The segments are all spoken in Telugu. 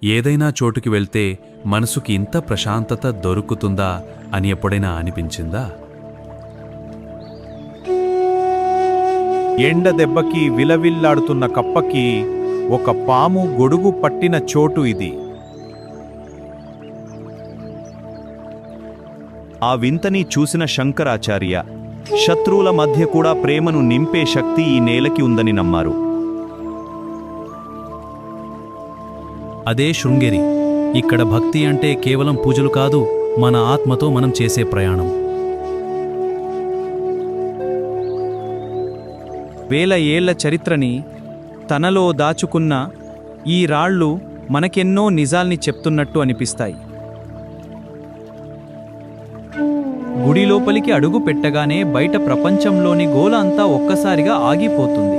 ఏదైనా చోటుకి వెళ్తే మనసుకి ఇంత ప్రశాంతత దొరుకుతుందా అని ఎప్పుడైనా అనిపించిందా? ఎండ దెబ్బకి విలవిల్లాడుతున్న కప్పకి ఒక పాము గొడుగు పట్టిన చోటు ఇది. ఆ వింతని చూసిన శంకరాచార్య శత్రువుల మధ్య కూడా ప్రేమను నింపే శక్తి ఈ నేలకి ఉందని నమ్మారు. అదే శృంగేరి. ఇక్కడ భక్తి అంటే కేవలం పూజలు కాదు, మన ఆత్మతో మనం చేసే ప్రయాణం. వేల ఏళ్ల చరిత్రని తనలో దాచుకున్న ఈ రాళ్ళు మనకెన్నో నిజాల్ని చెప్తున్నట్టు అనిపిస్తాయి. గుడి లోపలికి అడుగు పెట్టగానే బయట ప్రపంచంలోని గోల అంతా ఒక్కసారిగా ఆగిపోతుంది.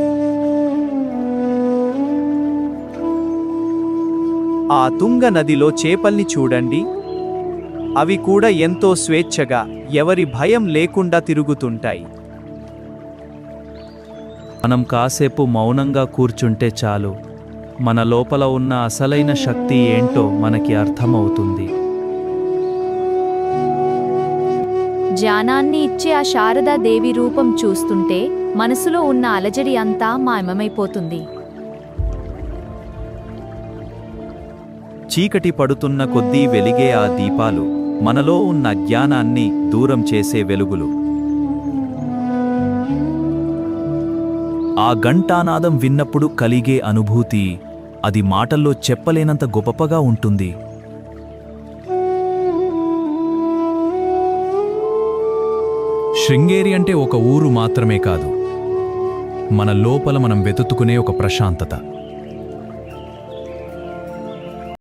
ఆ తుంగ నదిలో చేపల్ని చూడండి. అవి కూడా ఎంతో స్వేచ్ఛగా, ఎవరి భయం లేకుండా తిరుగుతుంటాయి. మనం కాసేపు మౌనంగా కూర్చుంటే చాలు, మన లోపల ఉన్న అసలైన శక్తి ఏంటో మనకి అర్థమవుతుంది. జ్ఞానాన్ని ఇచ్చే ఆ శారదాదేవి రూపం చూస్తుంటే మనసులో ఉన్న అలజడి అంతా మాయమైపోతుంది. చీకటి పడుతున్న కొద్దీ వెలిగే ఆ దీపాలు మనలో ఉన్న జ్ఞానాన్ని దూరం చేసే వెలుగులు. ఆ ఘంటానాదం విన్నప్పుడు కలిగే అనుభూతి, అది మాటల్లో చెప్పలేనంత గొప్పగా ఉంటుంది. శృంగేరి అంటే ఒక ఊరు మాత్రమే కాదు, మన లోపల మనం వెతుక్కునే ఒక ప్రశాంతత.